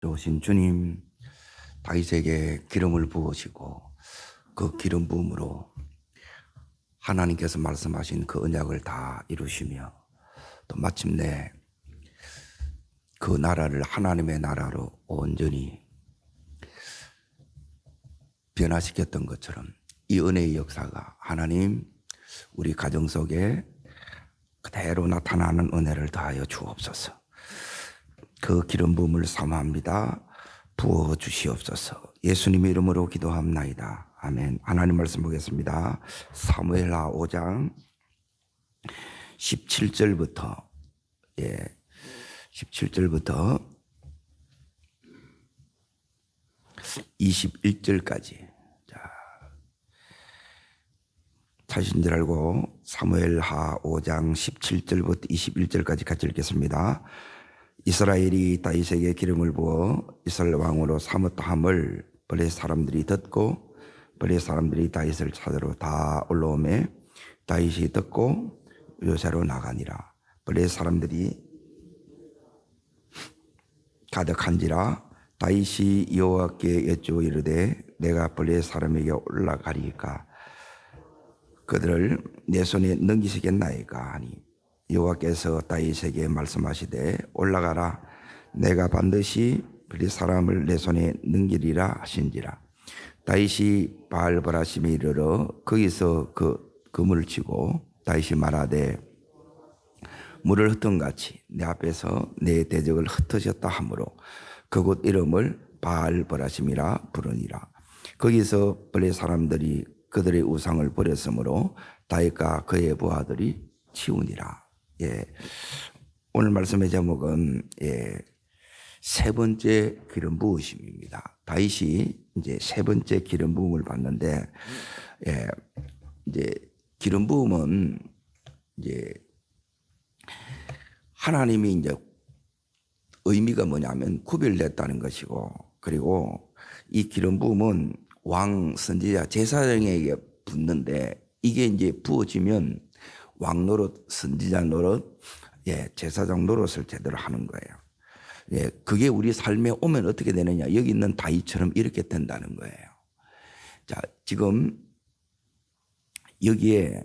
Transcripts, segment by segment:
오신 주님, 다윗에게 기름을 부으시고 그 기름 부음으로 하나님께서 말씀하신 그 언약을 다 이루시며 또 마침내 그 나라를 하나님의 나라로 온전히 변화시켰던 것처럼 이 은혜의 역사가 하나님 우리 가정 속에 그대로 나타나는 은혜를 다하여 주옵소서. 그 기름 부음을 사모합니다. 부어 주시옵소서. 예수님 이름으로 기도합나이다. 아멘. 하나님 말씀 보겠습니다. 사무엘하 5장 17절부터 17절부터 21절까지. 찾으신 줄 알고 사무엘하 5장 17절부터 21절까지 같이 읽겠습니다. 이스라엘이 다윗에게 기름을 부어 이스라엘 왕으로 삼았다함을 블레셋 사람들이 듣고 블레셋 사람들이 다윗을 찾으러 다 올라오매 다윗이 듣고 요새로 나가니라. 블레셋 사람들이 가득한지라. 다윗이 여호와께 여쭈어 이르되 내가 블레셋 사람에게 올라가리까 그들을 내 손에 넘기시겠나이까 하니 여호와께서 다윗에게 말씀하시되 올라가라. 내가 반드시 블레셋 사람을 내 손에 넘기리라 하신지라. 다윗이 바알베라심에 이르러 거기서 그 그물을 치고 다윗이 말하되 물을 흩은같이 내 앞에서 내 대적을 흩으셨다 하므로 그곳 이름을 바알베라심이라 부르니라. 거기서 블레셋 사람들이 그들의 우상을 버렸으므로 다윗과 그의 부하들이 치우니라. 오늘 말씀의 제목은 세 번째 기름 부으심입니다. 다윗이 이제 세 번째 기름 부음을 받는데 이제 기름 부음은 이제 하나님이 이제 의미가 뭐냐면 구별됐다는 것이고, 그리고 이 기름 부음은 왕 선지자 제사장에게 붓는데 이게 이제 부어지면 왕 노릇, 선지자 노릇, 제사장 노릇을 제대로 하는 거예요. 그게 우리 삶에 오면 어떻게 되느냐? 여기 있는 다윗처럼 이렇게 된다는 거예요. 자, 지금 여기에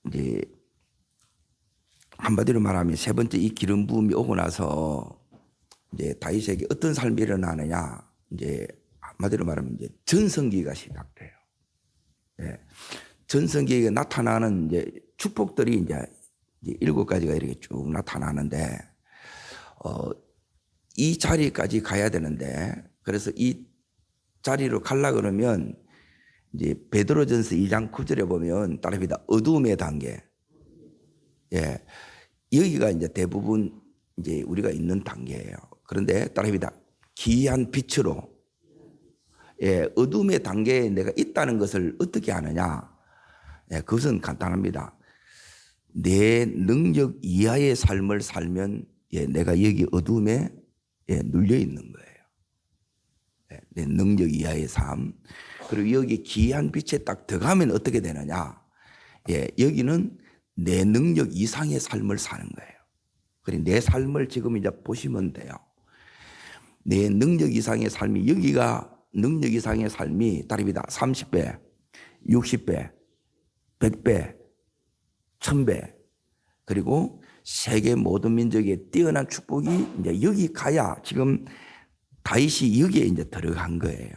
이제 한마디로 말하면 세 번째 이 기름 부음이 오고 나서 이제 다윗에게 어떤 삶이 일어나느냐? 이제 한마디로 말하면 이제 전성기가 시작돼요. 전성기에 나타나는 이제 축복들이 이제 7가지가 이렇게 쭉 나타나는데, 이 자리까지 가야 되는데, 그래서 이 자리로 가려 그러면 이제 베드로전서 2장 9절에 보면 따라합니다. 어두움의 단계. 여기가 이제 대부분 이제 우리가 있는 단계예요. 그런데 따라합니다. 기이한 빛으로, 어둠의 단계에 내가 있다는 것을 어떻게 아느냐? 그것은 간단합니다. 내 능력 이하의 삶을 살면 내가 여기 어둠에 눌려 있는 거예요. 내 능력 이하의 삶. 그리고 여기 기이한 빛에 딱 들어가면 어떻게 되느냐? 여기는 내 능력 이상의 삶을 사는 거예요. 그리고 내 삶을 지금 이제 보시면 돼요. 내 능력 이상의 삶이, 여기가 능력 이상의 삶이 따릅니다. 30배, 60배, 100배, 1000배, 그리고 세계 모든 민족의 뛰어난 축복이 이제 여기 가야 지금 다윗이 여기에 이제 들어간 거예요.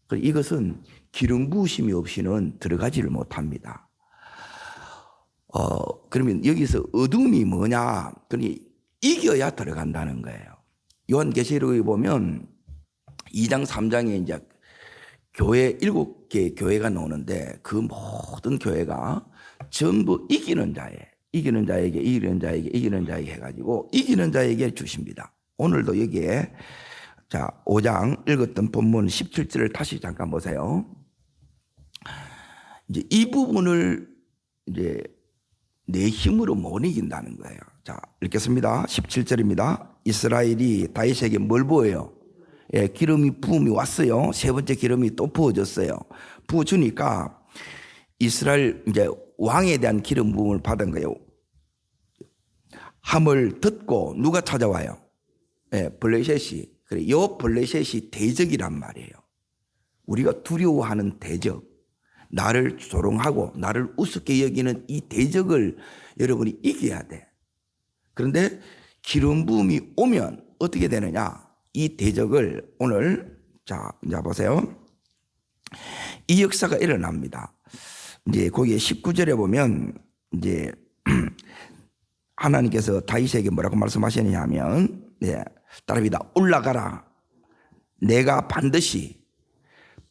그리고 이것은 기름 부으심이 없이는 들어가지를 못합니다. 그러면 여기서 어둠이 뭐냐? 그러니 이겨야 들어간다는 거예요. 요한계시록에 보면 2장 3장에 이제 교회 7개 교회가 나오는데 그 모든 교회가 전부 이기는 자에게 해가지고 이기는 자에게 주십니다. 오늘도 여기에 자 5장 읽었던 본문 17절을 다시 잠깐 보세요. 이제 이 부분을 이제 내 힘으로 못 이긴다는 거예요. 자 읽겠습니다. 17절입니다. 이스라엘이 다윗에게 뭘 부어요? 기름이 부음이 왔어요. 세 번째 기름이 또 부어졌어요. 부어주니까 이스라엘 이제 왕에 대한 기름 부음을 받은 거예요. 함을 듣고 누가 찾아와요? 블레셋이, 그래, 요 블레셋이 대적이란 말이에요. 우리가 두려워하는 대적, 나를 조롱하고 나를 우습게 여기는 이 대적을 여러분이 이겨야 돼. 그런데 기름 부음이 오면 어떻게 되느냐? 이 대적을 오늘 자, 이제 보세요. 이 역사가 일어납니다. 이제 거기에 19절에 보면 이제 하나님께서 다윗에게 뭐라고 말씀하시느냐 하면, 따라합니다. 올라가라. 내가 반드시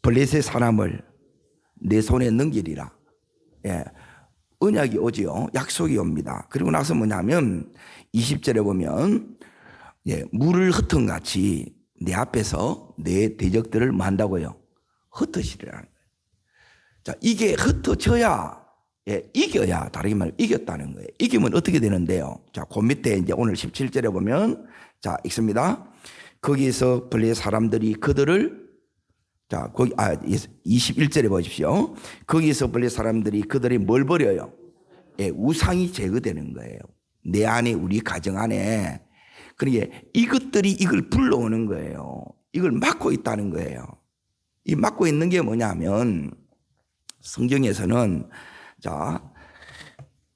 블레셋 사람을 내 손에 넘기리라. 언약이 오지요. 약속이 옵니다. 그리고 나서 뭐냐면 20절에 보면 물을 흩은 같이 내 앞에서 내 대적들을 만다고요. 흩으시리라는 거예요. 자, 이게 흩어져야 이겨야, 다르게 말하면 이겼다는 거예요. 이기면 어떻게 되는데요? 자, 그 밑에 이제 오늘 17절에 보면, 자, 읽습니다. 거기에서 블레셋 사람들이 그들을, 자, 거기, 21절에 보십시오. 거기에서 블레셋 사람들이 그들이 뭘 버려요? 우상이 제거되는 거예요. 내 안에, 우리 가정 안에. 그러니까 이것들이 이걸 불러오는 거예요. 이걸 막고 있다는 거예요. 이 막고 있는 게 뭐냐면, 성경에서는 자,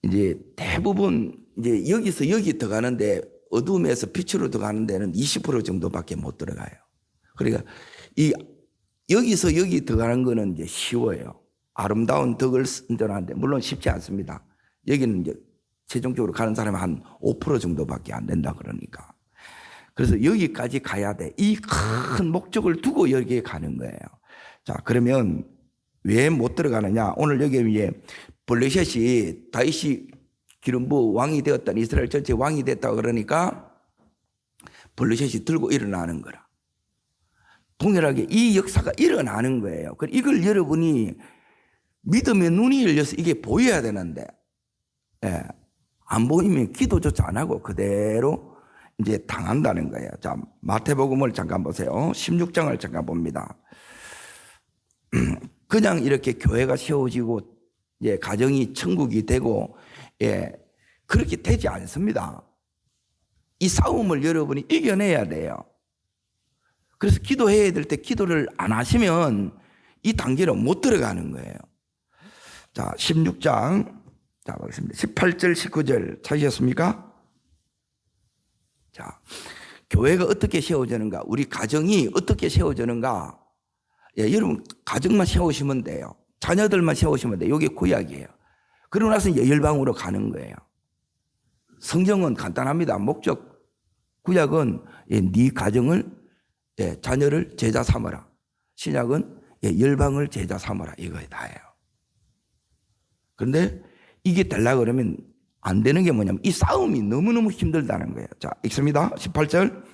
이제 대부분 이제 여기서 여기 들어가는데, 어둠에서 빛으로 들어가는 데는 20% 정도밖에 못 들어가요. 그러니까 이 여기서 여기 들어가는 거는 이제 쉬워요. 아름다운 덕을 선전하는데 물론 쉽지 않습니다. 여기는 이제 최종적으로 가는 사람이 한 5% 정도밖에 안 된다 그러니까. 그래서 여기까지 가야 돼. 이 큰 목적을 두고 여기에 가는 거예요. 자, 그러면 왜 못 들어가느냐? 오늘 여기 이제 블레셋이 다윗이 기름부 왕이 되었던 이스라엘 전체 왕이 됐다 그러니까 블레셋이 들고 일어나는 거라. 동일하게 이 역사가 일어나는 거예요. 이걸 여러분이 믿음의 눈이 열려서 이게 보여야 되는데, 안 보이면 기도조차 안 하고 그대로 이제 당한다는 거예요. 자, 마태복음을 잠깐 보세요. 16장을 잠깐 봅니다. 그냥 이렇게 교회가 세워지고, 가정이 천국이 되고, 그렇게 되지 않습니다. 이 싸움을 여러분이 이겨내야 돼요. 그래서 기도해야 될 때 기도를 안 하시면 이 단계로 못 들어가는 거예요. 자, 16장. 자, 보겠습니다. 18절, 19절 찾으셨습니까? 자, 교회가 어떻게 세워지는가? 우리 가정이 어떻게 세워지는가? 여러분, 가정만 세우시면 돼요. 자녀들만 세우시면 돼요. 이게 구약이에요. 그러고 나서 이제 열방으로 가는 거예요. 성경은 간단합니다. 목적, 구약은 네 가정을, 자녀를 제자 삼아라. 신약은 열방을 제자 삼아라. 이거에 다예요. 그런데 이게 되려고 그러면 안 되는 게 뭐냐면 이 싸움이 너무너무 힘들다는 거예요. 자, 읽습니다. 18절.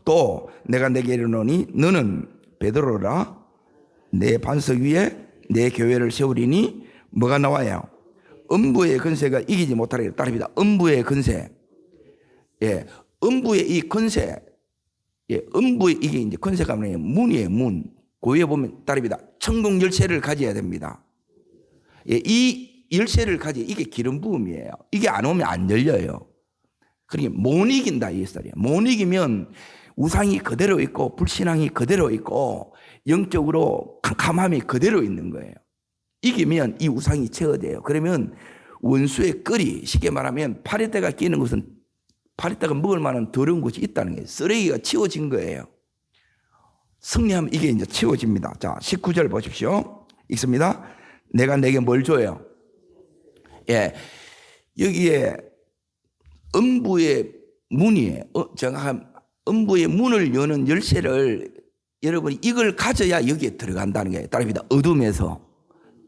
또 내가 내게 이르노니 너는 베드로라. 내 반석 위에 내 교회를 세우리니 뭐가 나와요? 음부의 근세가 이기지 못하리라. 따릅니다. 음부의 근세. 음부의 이 근세. 음부의 이게 이제 근세가 뭐냐면 문이에요, 문. 고위에 보면 따릅니다. 천국 열쇠를 가져야 됩니다. 이 열쇠를 이게 기름 부음이에요. 이게 안 오면 안 열려요. 그러니까 못 이긴다 이 소리예요. 못 이기면 우상이 그대로 있고 불신앙이 그대로 있고 영적으로 캄캄함이 그대로 있는 거예요. 이기면 이 우상이 제거돼요. 그러면 원수의 끌이, 쉽게 말하면 파리떼가 끼는 것은 파리떼가 먹을 만한 더러운 것이 있다는 거예요. 쓰레기가 치워진 거예요. 승리하면 이게 이제 치워집니다. 자, 19절 보십시오. 읽습니다. 내가 내게 뭘 줘요? 여기에 음부의 문이에요. 제가 음부의 문을 여는 열쇠를 여러분이 이걸 가져야 여기에 들어간다는 거예요. 따릅니다. 어둠에서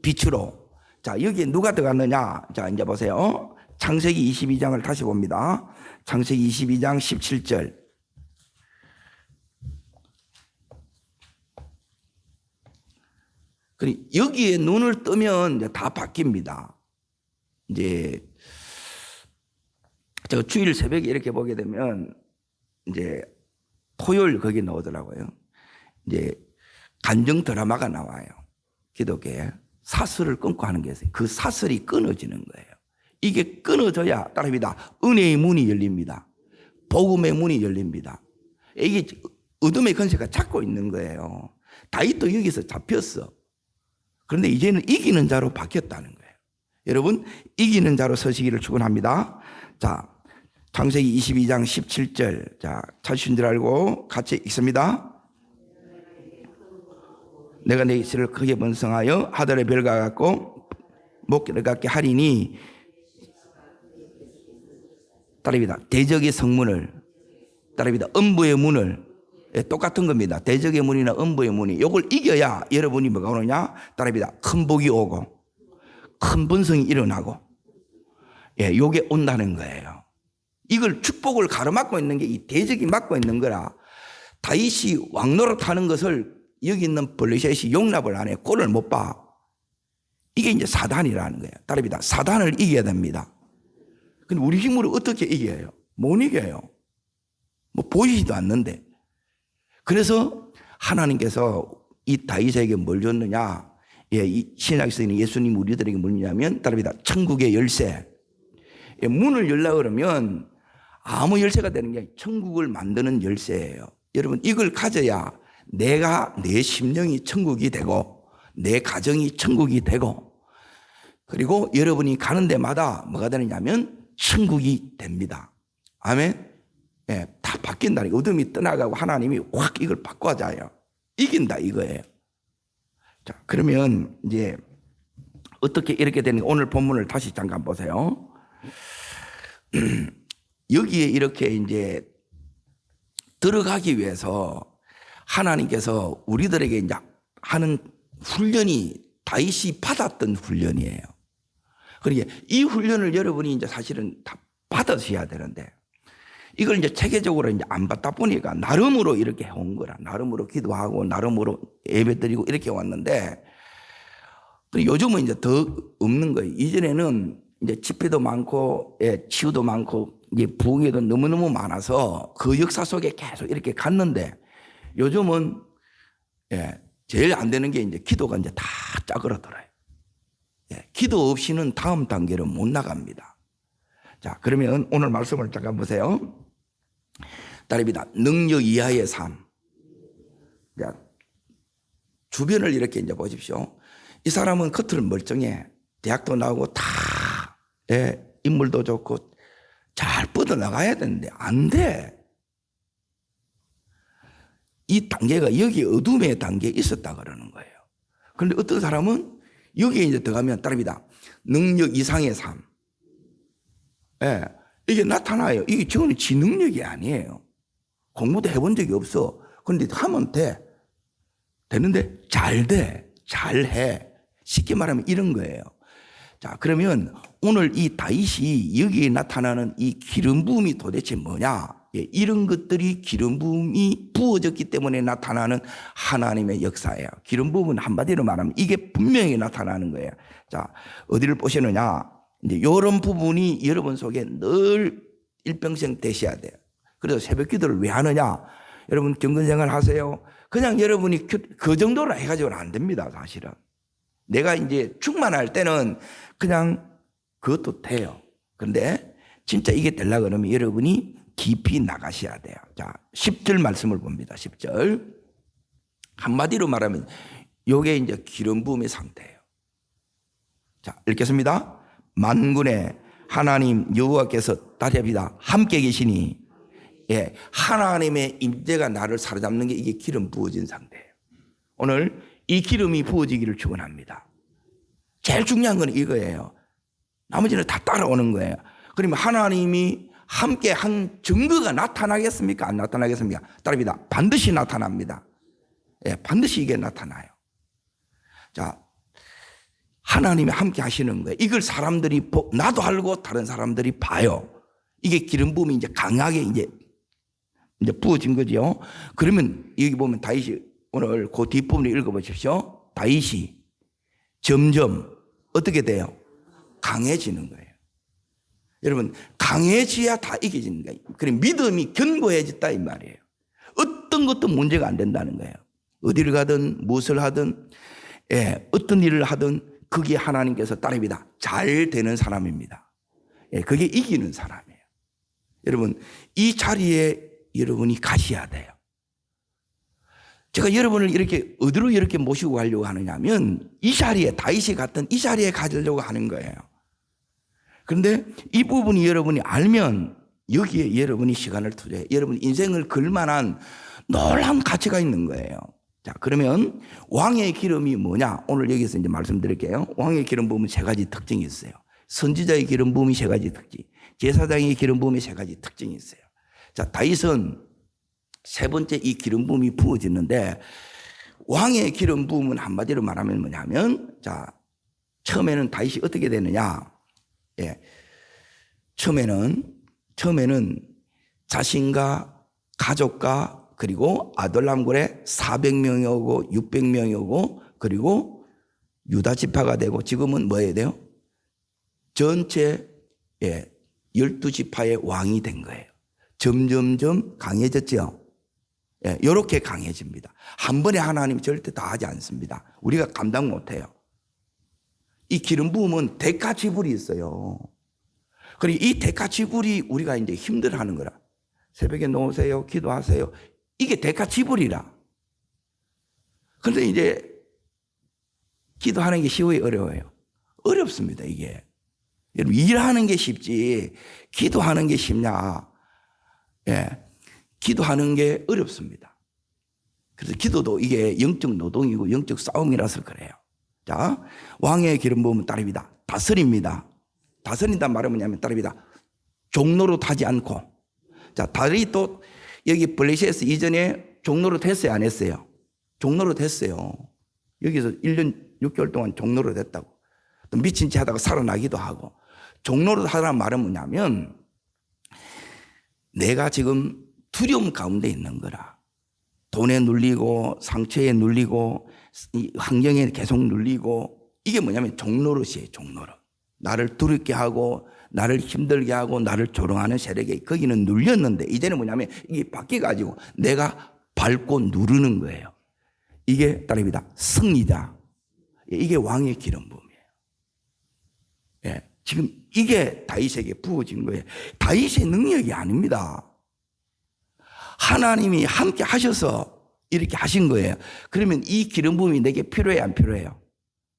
빛으로. 자, 여기에 누가 들어갔느냐? 자, 이제 보세요. 창세기 22장을 다시 봅니다. 창세기 22장 17절. 여기에 눈을 뜨면 이제 다 바뀝니다. 이제 제가 주일 새벽에 이렇게 보게 되면 이제 토요일 거기 나오더라고요. 이제 간정 드라마가 나와요. 기독교에 사슬을 끊고 하는 게 있어요. 그 사슬이 끊어지는 거예요. 이게 끊어져야 따릅니다. 은혜의 문이 열립니다. 복음의 문이 열립니다. 이게 어둠의 권세가 잡고 있는 거예요. 다윗도 여기서 잡혔어. 그런데 이제는 이기는 자로 바뀌었다는 거예요. 여러분, 이기는 자로 서시기를 축원합니다. 자, 창세기 22장 17절. 자, 찾으신 줄 알고 같이 읽습니다. 내가 내 이스를 크게 번성하여 하늘의 별과 같고 목결 같게 하리니, 따릅니다. 대적의 성문을, 따릅니다. 음부의 문을, 똑같은 겁니다. 대적의 문이나 음부의 문이, 이걸 이겨야 여러분이 뭐가 오느냐? 따릅니다. 큰 복이 오고 큰 번성이 일어나고, 요게 온다는 거예요. 이걸 축복을 가로막고 있는 게 이 대적이 막고 있는 거라. 다윗이 왕노릇하는 것을 여기 있는 블레셋이 용납을 안 해. 꼴을 못 봐. 이게 이제 사단이라는 거예요. 따릅니다. 사단을 이겨야 됩니다. 근데 우리 힘으로 어떻게 이겨요? 못 이겨요. 뭐 보이지도 않는데. 그래서 하나님께서 이 다윗에게 뭘 줬느냐? 이 신약에서 있는 예수님 우리들에게 뭘 주냐면, 따릅니다. 천국의 열쇠. 문을 열려고 그러면 아무 열쇠가 되는 게 아니라 천국을 만드는 열쇠예요. 여러분, 이걸 가져야 내 심령이 천국이 되고 내 가정이 천국이 되고, 그리고 여러분이 가는 데마다 뭐가 되느냐면 천국이 됩니다. 아멘. 다 바뀐다는, 어둠이 떠나가고 하나님이 확 이걸 바꿔줘요. 이긴다 이거예요. 자, 그러면 이제 어떻게 이렇게 되는가? 오늘 본문을 다시 잠깐 보세요. 여기에 이렇게 이제 들어가기 위해서 하나님께서 우리들에게 이제 하는 훈련이 다윗이 받았던 훈련이에요. 그러니까 이 훈련을 여러분이 이제 사실은 다 받으셔야 되는데, 이걸 이제 체계적으로 이제 안 받다 보니까 나름으로 이렇게 해온 거라. 나름으로 기도하고 나름으로 예배드리고 이렇게 왔는데, 요즘은 이제 더 없는 거예요. 이전에는 이제 집회도 많고, 치유도 많고, 이제 부흥회도 너무너무 많아서 그 역사 속에 계속 이렇게 갔는데, 요즘은 제일 안 되는 게 이제 기도가 이제 다 짜그러들어요. 기도 없이는 다음 단계로 못 나갑니다. 자, 그러면 오늘 말씀을 잠깐 보세요. 따릅니다. 능력 이하의 삶. 자, 주변을 이렇게 이제 보십시오. 이 사람은 겉으로 멀쩡해. 대학도 나오고 다 인물도 좋고 잘 뻗어나가야 되는데 안 돼. 이 단계가 여기 어둠의 단계에 있었다 그러는 거예요. 그런데 어떤 사람은 여기에 이제 들어가면 따릅니다. 능력 이상의 삶. 이게 나타나요. 이게 저는 지 능력이 아니에요. 공부도 해본 적이 없어. 그런데 하면 돼. 되는데 잘 돼. 잘해. 쉽게 말하면 이런 거예요. 자, 그러면 오늘 이 다윗이 여기에 나타나는 이 기름 부음이 도대체 뭐냐? 이런 것들이 기름 부음이 부어졌기 때문에 나타나는 하나님의 역사예요. 기름 부음은 한마디로 말하면 이게 분명히 나타나는 거예요. 자, 어디를 보시느냐? 이제 이런 부분이 여러분 속에 늘 일평생 되셔야 돼요. 그래서 새벽 기도를 왜 하느냐? 여러분 경건생활 하세요. 그냥 여러분이 그 정도로 해가지고는 안 됩니다, 사실은. 내가 이제 충만할 때는 그냥 그것도 돼요. 그런데 진짜 이게 되려고 그러면 여러분이 깊이 나가셔야 돼요. 자, 10절 말씀을 봅니다. 10절. 한마디로 말하면 요게 이제 기름 부음의 상태예요. 자, 읽겠습니다. 만군의 하나님 여호와께서 다윗이다 함께 계시니, 하나님의 임재가 나를 사로잡는 게 이게 기름 부어진 상태예요. 오늘 이 기름이 부어지기를 축원합니다. 제일 중요한 건 이거예요. 나머지는 다 따라오는 거예요. 그러면 하나님이 함께 한 증거가 나타나겠습니까? 안 나타나겠습니까? 따릅니다. 반드시 나타납니다. 반드시 이게 나타나요. 자, 하나님이 함께 하시는 거예요. 이걸 사람들이 나도 알고 다른 사람들이 봐요. 이게 기름 부음이 이제 강하게 이제 부어진 거죠. 그러면 여기 보면 다윗이 오늘 그 뒷부분을 읽어보십시오. 다윗이 점점 어떻게 돼요? 강해지는 거예요. 여러분, 강해져야 다 이겨지는 거예요. 그럼 믿음이 견고해졌다 이 말이에요. 어떤 것도 문제가 안 된다는 거예요. 어디를 가든 무엇을 하든 어떤 일을 하든 그게 하나님께서 따릅니다. 잘 되는 사람입니다. 그게 이기는 사람이에요. 여러분, 이 자리에 여러분이 가셔야 돼요. 제가 여러분을 이렇게 어디로 이렇게 모시고 가려고 하느냐 하면 이 자리에, 다윗이 갔던 이 자리에 가려고 하는 거예요. 그런데 이 부분이 여러분이 알면 여기에 여러분이 시간을 투자해 여러분 인생을 걸 만한 놀라운 가치가 있는 거예요. 자, 그러면 왕의 기름이 뭐냐? 오늘 여기서 이제 말씀드릴게요. 왕의 기름 부음은 세 가지 특징이 있어요. 선지자의 기름 부음이 세 가지 특징, 제사장의 기름 부음이 세 가지 특징이 있어요. 자, 다윗은 세 번째 이 기름 부음이 부어지는데 왕의 기름 부음은 한마디로 말하면 뭐냐면 자, 처음에는 다윗이 어떻게 되느냐? 예. 처음에는 자신과 가족과 그리고 아둘람굴에 400명이 오고 600명이 오고 그리고 유다 지파가 되고 지금은 뭐 해야 돼요? 전체 12지파의 왕이 된 거예요. 점점점 강해졌죠. 이렇게 강해집니다. 한 번에 하나님이 절대 다 하지 않습니다. 우리가 감당 못해요. 이 기름 부음은 대가 지불이 있어요. 그리고 이 대가 지불이 우리가 이제 힘들어하는 거라. 새벽에 놓으세요, 기도하세요. 이게 대가 지불이라. 그런데 이제 기도하는 게 쉬워요, 어려워요? 어렵습니다, 이게. 여러분, 일하는 게 쉽지 기도하는 게 쉽냐? 예, 기도하는 게 어렵습니다. 그래서 기도도 이게 영적 노동이고 영적 싸움이라서 그래요. 자, 왕의 기름 부음은 따릅니다. 다스립니다. 다스린다 말은 뭐냐면 따릅니다. 종로로 타지 않고. 자, 다윗도 여기 블레셋 이전에 종로로 됐어요, 안 했어요? 종로로 됐어요. 여기서 1년 6개월 동안 종로로 됐다고. 또 미친 짓 하다가 살아나기도 하고. 종로로 하라는 말은 뭐냐면 내가 지금 두려움 가운데 있는 거라. 돈에 눌리고 상처에 눌리고 환경에 계속 눌리고 이게 뭐냐면 종노릇이에요. 종노릇. 나를 두렵게 하고 나를 힘들게 하고 나를 조롱하는 세력에 거기는 눌렸는데 이제는 뭐냐면 이게 바뀌어가지고 내가 밟고 누르는 거예요. 이게 따릅니다. 승리자. 이게 왕의 기름 부음이에요. 예, 지금 이게 다윗에게 부어진 거예요. 다윗의 능력이 아닙니다. 하나님이 함께 하셔서 이렇게 하신 거예요. 그러면 이 기름 부음이 내게 필요해요, 안 필요해요?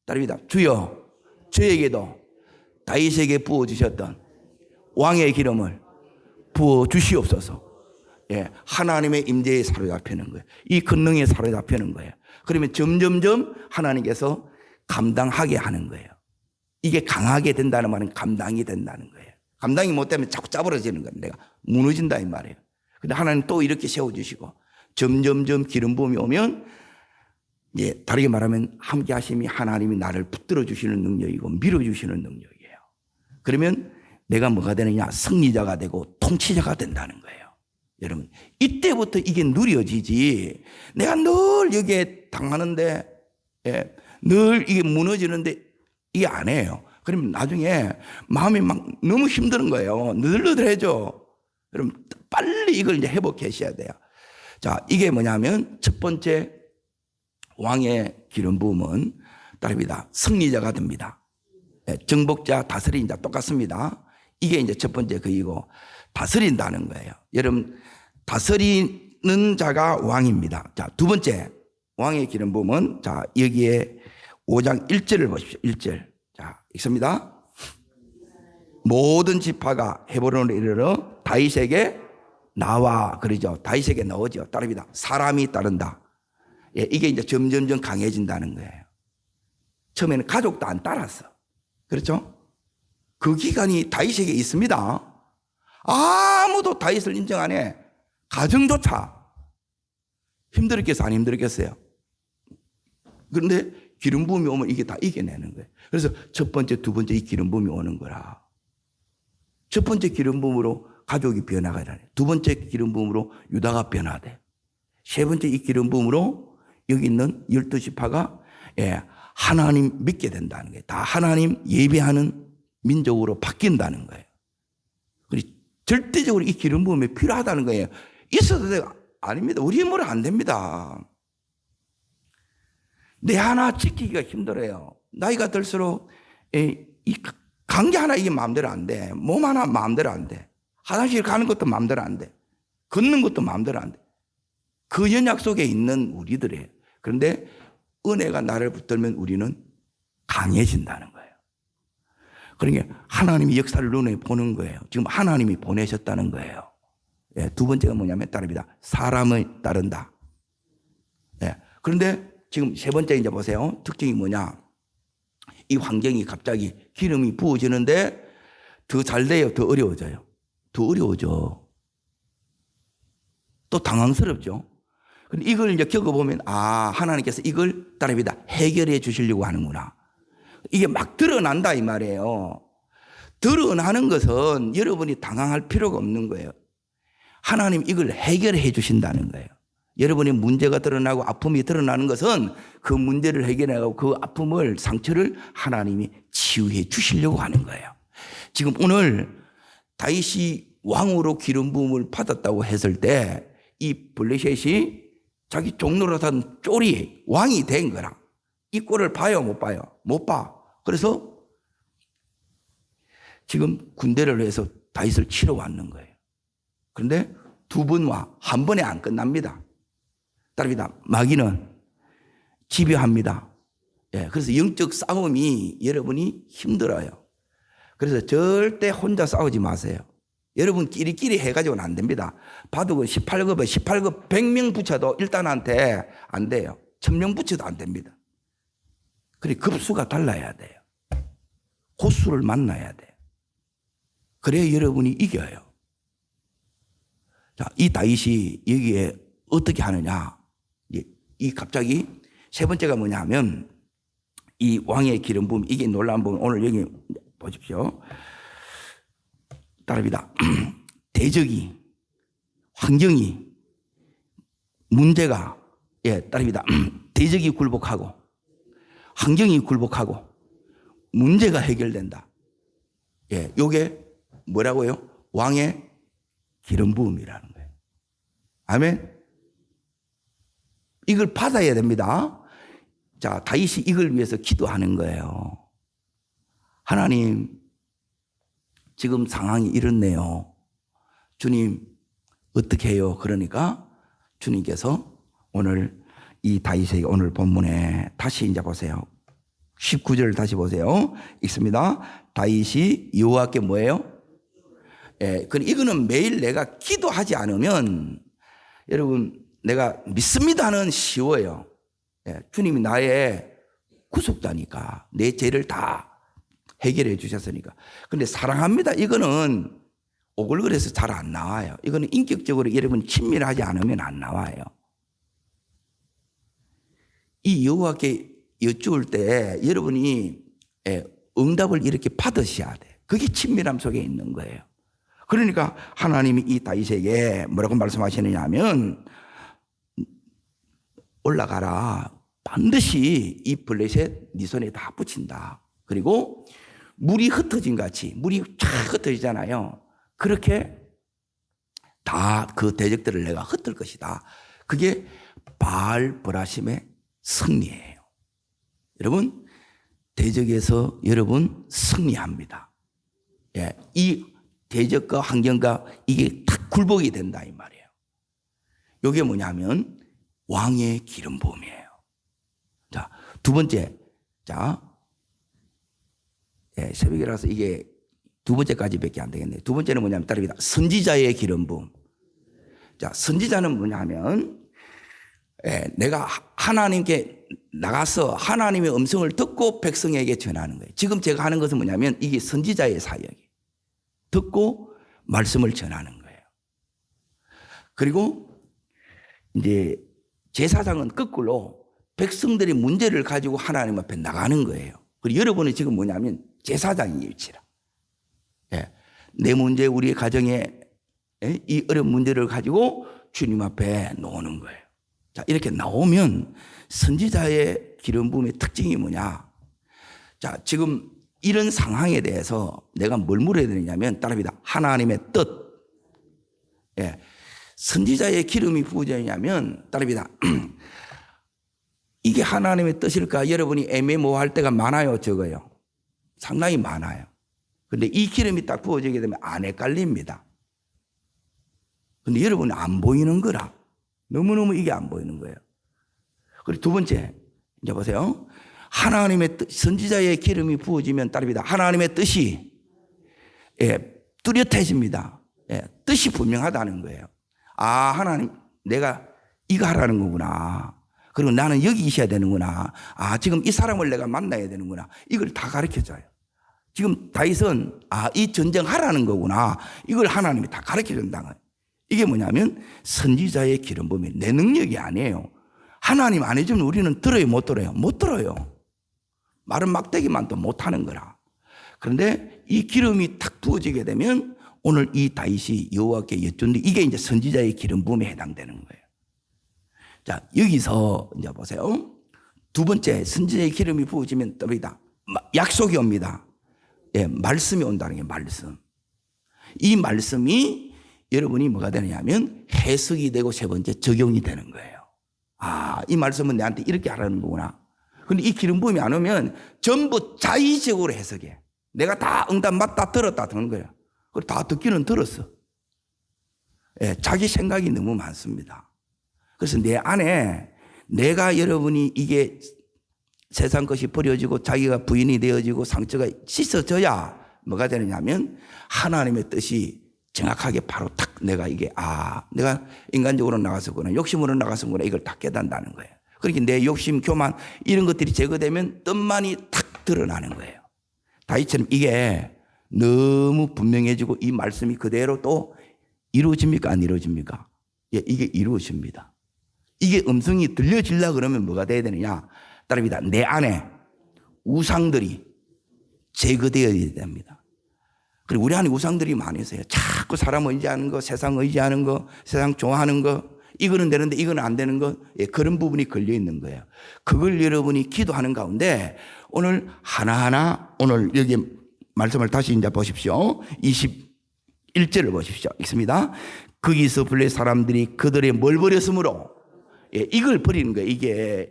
따릅니다. 주여, 저에게도 다윗에게 부어주셨던 왕의 기름을 부어주시옵소서. 예, 하나님의 임재에 사로잡히는 거예요. 이 권능에 사로잡히는 거예요. 그러면 점점점 하나님께서 감당하게 하는 거예요. 이게 강하게 된다는 말은 감당이 된다는 거예요. 감당이 못되면 자꾸 짜부러지는 거예요. 내가 무너진다 이 말이에요. 근데 하나님 또 이렇게 세워주시고 점점점 기름 부음이 오면 다르게 말하면 함께 하심이 하나님이 나를 붙들어 주시는 능력이고 밀어주시는 능력이에요. 그러면 내가 뭐가 되느냐? 승리자가 되고 통치자가 된다는 거예요. 여러분, 이때부터 이게 누려지지. 내가 늘 여기에 당하는데 늘 이게 무너지는데 이게 안 해요. 그러면 나중에 마음이 막 너무 힘든 거예요. 느들느들해져. 여러분, 빨리 이걸 이제 회복하셔야 돼요. 자, 이게 뭐냐면 첫 번째 왕의 기름 부음은 따릅니다. 승리자가 됩니다. 정복자, 다스린 자 똑같습니다. 이게 이제 첫 번째 그이고 다스린다는 거예요. 여러분, 다스리는 자가 왕입니다. 자, 두 번째 왕의 기름 부음은 자, 여기에 5장 1절을 보십시오. 1절. 자, 읽습니다. 모든 지파가 헤브론으로 이르러 다윗에게 나와 그러죠. 다윗에게 나오죠. 따릅니다. 사람이 따른다. 예, 이게 이제 점점점 강해진다는 거예요. 처음에는 가족도 안 따랐어. 그렇죠? 그 기간이 다윗에게 있습니다. 아무도 다윗을 인정 안 해. 가정조차. 힘들었겠어요? 안 힘들었겠어요? 그런데 기름 부음이 오면 이게 다 이겨내는 거예요. 그래서 첫 번째, 두 번째 이 기름 부음이 오는 거라. 첫 번째 기름 부음으로 가족이 변화가 되네. 두 번째 기름 부음으로 유다가 변화돼. 세 번째 이 기름 부음으로 여기 있는 12지파가 하나님 믿게 된다는 거예요. 다 하나님 예배하는 민족으로 바뀐다는 거예요. 그리고 절대적으로 이 기름 부음이 필요하다는 거예요. 있어도 돼요? 아닙니다. 우리 힘으로 안 됩니다. 내 하나 지키기가 힘들어요. 나이가 들수록 이 관계 하나 이게 마음대로 안 돼. 몸 하나 마음대로 안 돼. 화장실 가는 것도 마음대로 안 돼. 걷는 것도 마음대로 안 돼. 그 연약 속에 있는 우리들이에요. 그런데 은혜가 나를 붙들면 우리는 강해진다는 거예요. 그러니까 하나님이 역사를 눈에 보는 거예요. 지금 하나님이 보내셨다는 거예요. 예, 두 번째가 뭐냐면 따릅니다. 사람을 따른다. 예, 그런데 지금 세 번째 이제 보세요. 특징이 뭐냐. 이 환경이 갑자기 기름이 부어지는데 더 잘 돼요? 더 어려워져요? 더 어려워져. 또 당황스럽죠. 근데 이걸 이제 겪어보면, 하나님께서 이걸 따릅니다. 해결해 주시려고 하는구나. 이게 막 드러난다, 이 말이에요. 드러나는 것은 여러분이 당황할 필요가 없는 거예요. 하나님 이걸 해결해 주신다는 거예요. 여러분의 문제가 드러나고 아픔이 드러나는 것은 그 문제를 해결하고 그 아픔을, 상처를 하나님이 치유해 주시려고 하는 거예요. 지금 오늘 다윗이 왕으로 기름 부음을 받았다고 했을 때 이 블레셋이 자기 종노릇한 쫄이 왕이 된 거라. 이 꼴을 봐요, 못 봐요? 못 봐. 그래서 지금 군대를 해서 다윗을 치러 왔는 거예요. 그런데 두 번 와. 한 번에 안 끝납니다. 따릅니다. 마귀는 집요합니다. 예, 그래서 영적 싸움이 여러분이 힘들어요. 그래서 절대 혼자 싸우지 마세요. 여러분 끼리끼리 해가지고는 안 됩니다. 바둑은 18급에 18급 100명 붙여도 일단한테 안 돼요. 1000명 붙여도 안 됩니다. 그래 급수가 달라야 돼요. 고수를 만나야 돼요. 그래야 여러분이 이겨요. 자, 이 다윗이 여기에 어떻게 하느냐. 이 갑자기 세 번째가 뭐냐 하면 이 왕의 기름 부음, 이게 놀라운 부분. 오늘 여기 보십시오. 따릅니다. 대적이, 환경이, 문제가, 따릅니다. 대적이 굴복하고, 환경이 굴복하고, 문제가 해결된다. 요게 뭐라고요? 왕의 기름 부음이라는 거예요. 아멘. 이걸 받아야 됩니다. 자, 다윗이 이걸 위해서 기도하는 거예요. 하나님, 지금 상황이 이렇네요. 주님, 어떻게 해요? 그러니까 주님께서 오늘 이 다윗에게 오늘 본문에 다시 이제 보세요. 19절을 다시 보세요. 읽습니다. 다윗이 여호와께 뭐예요? 이거는 매일 내가 기도하지 않으면 여러분 내가 믿습니다는 쉬워요. 주님이 나의 구속자니까 내 죄를 다 해결해 주셨으니까. 근데 사랑합니다. 이거는 오글거려서 잘 안 나와요. 이거는 인격적으로 여러분 친밀하지 않으면 안 나와요. 이 여호와께 여쭈을 때 여러분이 응답을 이렇게 받으셔야 돼. 그게 친밀함 속에 있는 거예요. 그러니까 하나님이 이 다윗에게 뭐라고 말씀하시느냐 하면 올라가라. 반드시 이 블레셋 네 손에 다 붙인다. 그리고 물이 흩어진 같이 물이 쫙 흩어지잖아요. 그렇게 다 그 대적들을 내가 흩을 것이다. 그게 바알 브라심의 승리예요. 여러분 대적에서 여러분 승리합니다. 이 대적과 환경과 이게 다 굴복이 된다 이 말이에요. 이게 뭐냐면 왕의 기름 부음이에요. 자, 두 번째. 자, 새벽이라서 이게 두 번째까지밖에 안 되겠네요. 두 번째는 뭐냐면 따릅니다. 선지자의 기름 부음. 자, 선지자는 뭐냐면 내가 하나님께 나가서 하나님의 음성을 듣고 백성에게 전하는 거예요. 지금 제가 하는 것은 뭐냐면 이게 선지자의 사역이에요. 듣고 말씀을 전하는 거예요. 그리고 이제 제사장은 거꾸로 백성들이 문제를 가지고 하나님 앞에 나가는 거예요. 그리고 여러분은 지금 뭐냐면 제사장이일지라. 내 문제, 우리 가정에 이 어려운 문제를 가지고 주님 앞에 놓는 거예요. 자, 이렇게 나오면 선지자의 기름 부음의 특징이 뭐냐? 자, 지금 이런 상황에 대해서 내가 뭘 물어야 되느냐면 따릅니다. 하나님의 뜻. 선지자의 기름이 부어지냐면 따릅니다. 이게 하나님의 뜻일까? 여러분이 애매모호할 때가 많아요, 적어요? 상당히 많아요. 근데 이 기름이 딱 부어지게 되면 안 헷갈립니다. 근데 여러분이 안 보이는 거라. 너무너무 이게 안 보이는 거예요. 그리고 두 번째, 이제 보세요. 하나님의 선지자의 기름이 부어지면 따릅니다. 하나님의 뜻이 뚜렷해집니다. 뜻이 분명하다는 거예요. 아, 하나님, 내가 이거 하라는 거구나. 그리고 나는 여기 있어야 되는구나. 아, 지금 이 사람을 내가 만나야 되는구나. 이걸 다 가르쳐줘요. 지금 다윗은 이 전쟁 하라는 거구나. 이걸 하나님이 다 가르쳐준다는 거예요. 이게 뭐냐면 선지자의 기름 부음이 내 능력이 아니에요. 하나님 안 해주면 우리는 들어요, 못 들어요? 못 들어요. 말은 막대기만 또 못하는 거라. 그런데 이 기름이 탁 부어지게 되면 오늘 이 다윗이 여호와께 여쭈는데 이게 이제 선지자의 기름 부음에 해당되는 거예요. 자, 여기서 이제 보세요. 두 번째, 선지자의 기름이 부어지면 또이다. 약속이 옵니다. 말씀이 온다는 게 말씀. 이 말씀이 여러분이 뭐가 되느냐면 해석이 되고 세 번째 적용이 되는 거예요. 아, 이 말씀은 내한테 이렇게 하라는 거구나. 근데 이 기름 부음이 안 오면 전부 자의적으로 해석해. 내가 다 응답 맞다 들었다 듣는 거예요. 그리고 다 듣기는 들었어. 자기 생각이 너무 많습니다. 그래서 내 안에 내가 여러분이 이게 세상 것이 버려지고 자기가 부인이 되어지고 상처가 씻어져야 뭐가 되느냐면 하나님의 뜻이 정확하게 바로 딱 내가 이게 내가 인간적으로 나가서구나 욕심으로 나가서구나 이걸 다 깨닫는다는 거예요. 그렇게 내 욕심, 교만 이런 것들이 제거되면 뜻만이 탁 드러나는 거예요. 다윗처럼 이게 너무 분명해지고 이 말씀이 그대로 또 이루어집니까? 안 이루어집니까? 이게 이루어집니다. 이게 음성이 들려지려고 그러면 뭐가 돼야 되느냐? 따릅니다. 내 안에 우상들이 제거되어야 됩니다. 그리고 우리 안에 우상들이 많이 있어요. 자꾸 사람 의지하는 거, 세상 의지하는 거, 세상 좋아하는 거, 이거는 되는데 이거는 안 되는 거, 그런 부분이 걸려 있는 거예요. 그걸 여러분이 기도하는 가운데 오늘 하나하나 오늘 여기 말씀을 다시 이제 보십시오. 21절을 보십시오. 읽습니다. 거기서 블레 사람들이 그들의 뭘 버렸으므로 이걸 버리는 거예요. 이게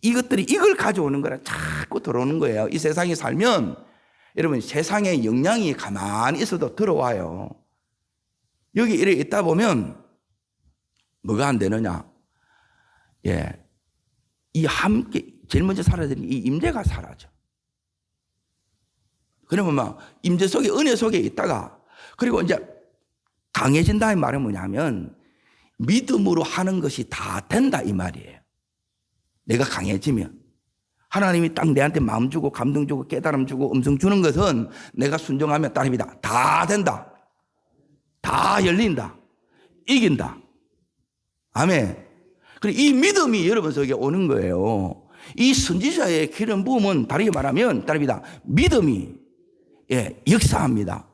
이것들이 이걸 가져오는 거라 자꾸 들어오는 거예요. 이 세상에 살면 여러분 세상의 영향이 가만히 있어도 들어와요. 여기 이렇게 있다 보면 뭐가 안 되느냐? 이 함께 제일 먼저 사라지는 이 임재가 사라져. 그러면 막 임재 속에 은혜 속에 있다가 그리고 이제 강해진다는 말은 뭐냐면 믿음으로 하는 것이 다 된다 이 말이에요. 내가 강해지면 하나님이 딱 내한테 마음 주고 감동 주고 깨달음 주고 음성 주는 것은 내가 순종하면 따릅니다. 다 된다. 다 열린다. 이긴다. 아멘. 그리고 이 믿음이 여러분 속에 오는 거예요. 이 선지자의 기름 부음은 다르게 말하면 따릅니다. 믿음이 역사합니다.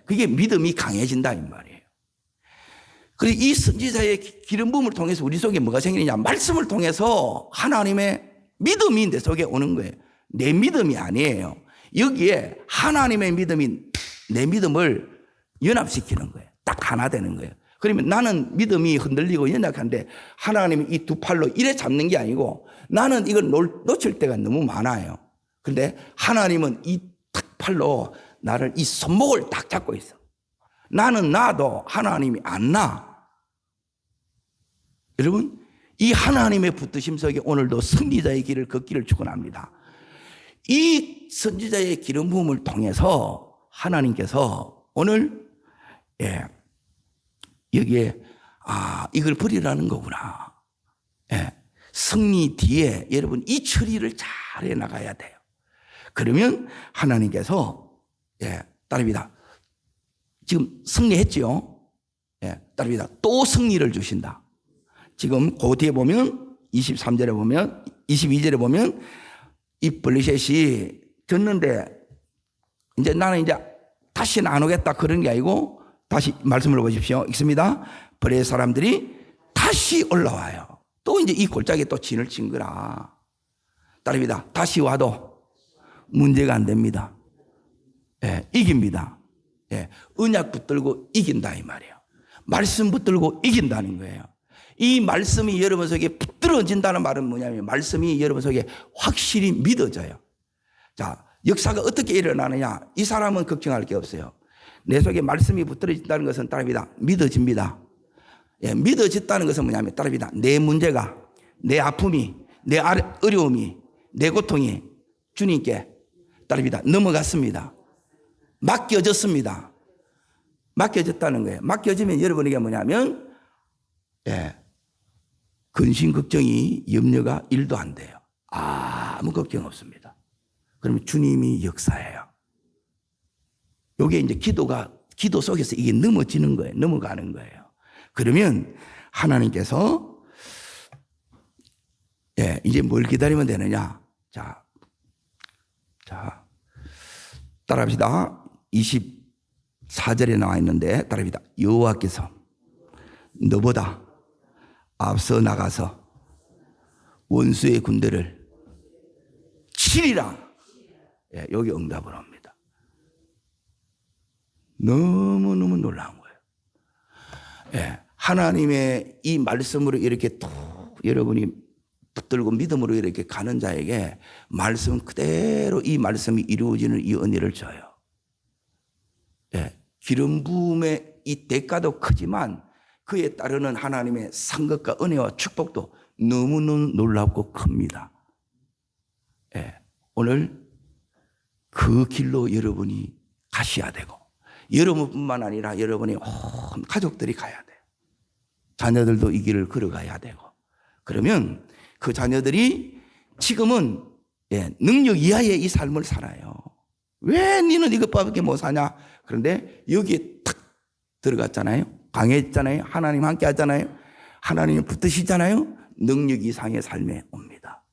그게 믿음이 강해진다 이 말이에요. 그리고 이 선지자의 기름 부음을 통해서 우리 속에 뭐가 생기느냐? 말씀을 통해서 하나님의 믿음이 내 속에 오는 거예요. 내 믿음이 아니에요. 여기에 하나님의 믿음이 내 믿음을 연합시키는 거예요. 딱 하나 되는 거예요. 그러면 나는 믿음이 흔들리고 연약한데 하나님이 이 두 팔로 이래 잡는 게 아니고 나는 이걸 놓칠 때가 너무 많아요. 그런데 하나님은 이 딱 팔로 나를 이 손목을 딱 잡고 있어. 나는 나도 하나님이 안 나. 여러분 이 하나님의 붙드심 속에 오늘도 선지자의 길을 걷기를 축원합니다. 이 선지자의 기름 부음을 통해서 하나님께서 오늘 여기에 이걸 버리라는 거구나. 승리 뒤에 여러분 이 처리를 잘 해나가야 돼요. 그러면 하나님께서 따릅니다. 지금 승리했지요. 따릅니다. 또 승리를 주신다. 지금 그 뒤에 보면 23절에 보면 22절에 보면 이 블레셋이 졌는데 이제 나는 이제 다시는 안 오겠다 그런 게 아니고 다시 말씀을 보십시오. 읽습니다. 블레셋 사람들이 다시 올라와요. 또 이제 이 골짜기에 또 진을 친 거라. 따릅니다. 다시 와도 문제가 안 됩니다. 이깁니다. 언약 붙들고 이긴다 이 말이에요. 말씀 붙들고 이긴다는 거예요. 이 말씀이 여러분 속에 붙들어진다는 말은 뭐냐면 말씀이 여러분 속에 확실히 믿어져요. 자, 역사가 어떻게 일어나느냐? 이 사람은 걱정할 게 없어요. 내 속에 말씀이 붙들어진다는 것은 따릅니다. 믿어집니다. 예, 믿어졌다는 것은 뭐냐면 따릅니다. 내 문제가, 내 아픔이, 내 어려움이, 내 고통이 주님께 따릅니다. 넘어갔습니다. 맡겨졌습니다. 맡겨졌다는 거예요. 맡겨지면 여러분에게 뭐냐면 근심 걱정이 염려가 1도 안 돼요. 아무 걱정 없습니다. 그러면 주님이 역사해요. 요게 이제 기도 속에서 이게 넘어지는 거예요. 넘어가는 거예요. 그러면 하나님께서 이제 뭘 기다리면 되느냐? 자, 따라합시다. 24절에 나와 있는데 따라합시다. 여호와께서 너보다 앞서 나가서 원수의 군대를 치리라. 여기 응답을 합니다. 너무너무 놀라운 거예요. 하나님의 이 말씀으로 이렇게 또 여러분이 붙들고 믿음으로 이렇게 가는 자에게 말씀 그대로 이 말씀이 이루어지는 이 은혜를 줘요. 기름 부음의 이 대가도 크지만 그에 따르는 하나님의 상급과 은혜와 축복도 너무너무 놀랍고 큽니다. 오늘 그 길로 여러분이 가셔야 되고 여러분뿐만 아니라 여러분의 온 가족들이 가야 돼요. 자녀들도 이 길을 걸어가야 되고 그러면 그 자녀들이 지금은 능력 이하의 이 삶을 살아요. 왜 너는 이것밖에 못 사냐? 그런데 여기에 탁 들어갔잖아요. 강해졌잖아요. 하나님 함께 하잖아요. 하나님이 붙드시잖아요. 능력 이상의 삶에 옵니다.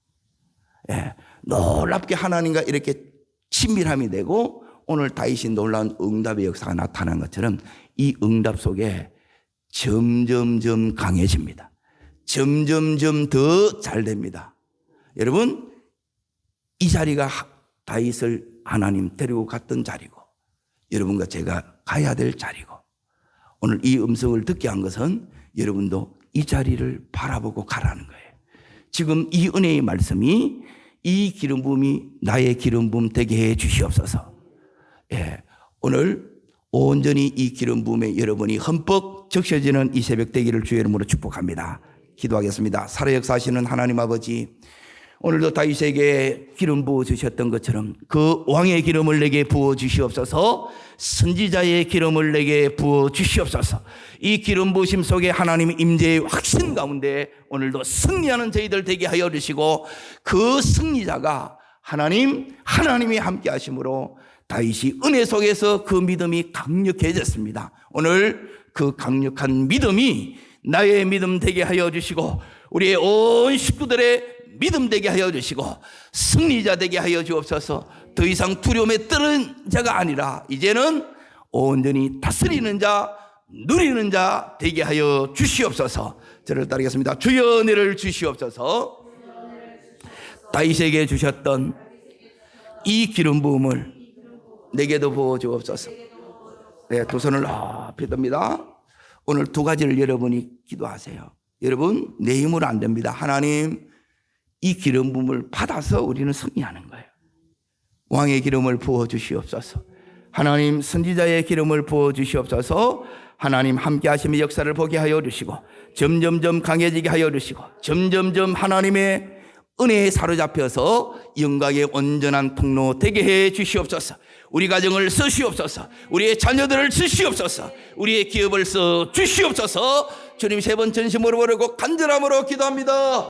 놀랍게 하나님과 이렇게 친밀함이 되고 오늘 다윗이 놀라운 응답의 역사가 나타난 것처럼 이 응답 속에 점점점 강해집니다. 점점점 더 잘 됩니다. 여러분, 이 자리가 다윗을 하나님 데리고 갔던 자리고 여러분과 제가 가야 될 자리고 오늘 이 음성을 듣게 한 것은 여러분도 이 자리를 바라보고 가라는 거예요. 지금 이 은혜의 말씀이 이 기름 부음이 나의 기름 부음 되게 해 주시옵소서. 오늘 온전히 이 기름 부음에 여러분이 흠뻑 적셔지는 이 새벽 되기를 주의 이름으로 축복합니다. 기도하겠습니다. 살아 역사하시는 하나님 아버지, 오늘도 다윗에게 기름 부어 주셨던 것처럼 그 왕의 기름을 내게 부어 주시옵소서. 선지자의 기름을 내게 부어 주시옵소서. 이 기름 부으심 속에 하나님의 임재의 확신 가운데 오늘도 승리하는 저희들 되게 하여 주시고 그 승리자가 하나님이 함께 하심으로 다윗이 은혜 속에서 그 믿음이 강력해졌습니다. 오늘 그 강력한 믿음이 나의 믿음 되게 하여 주시고 우리의 온 식구들의 믿음 되게 하여 주시고 승리자 되게 하여 주옵소서. 더 이상 두려움에 떨은 자가 아니라 이제는 온전히 다스리는 자, 누리는 자 되게 하여 주시옵소서. 저를 따르겠습니다. 주여 은혜를 주시옵소서. 다윗에게 주셨던 이 기름 부음을 내게도 부어 주옵소서. 두 손을 높이 듭니다. 오늘 두 가지를 여러분이 기도하세요. 여러분, 내 힘으로 안 됩니다. 하나님, 이 기름 부음을 받아서 우리는 승리하는 거예요. 왕의 기름을 부어 주시옵소서. 하나님, 선지자의 기름을 부어 주시옵소서. 하나님 함께 하심의 역사를 보게 하여 주시고 점점점 강해지게 하여 주시고 점점점 하나님의 은혜에 사로잡혀서 영광의 온전한 통로 되게 해 주시옵소서. 우리 가정을 쓰시옵소서. 우리의 자녀들을 쓰시옵소서. 우리의 기업을 써 주시옵소서. 주님 세 번 전심으로 부르고 간절함으로 기도합니다.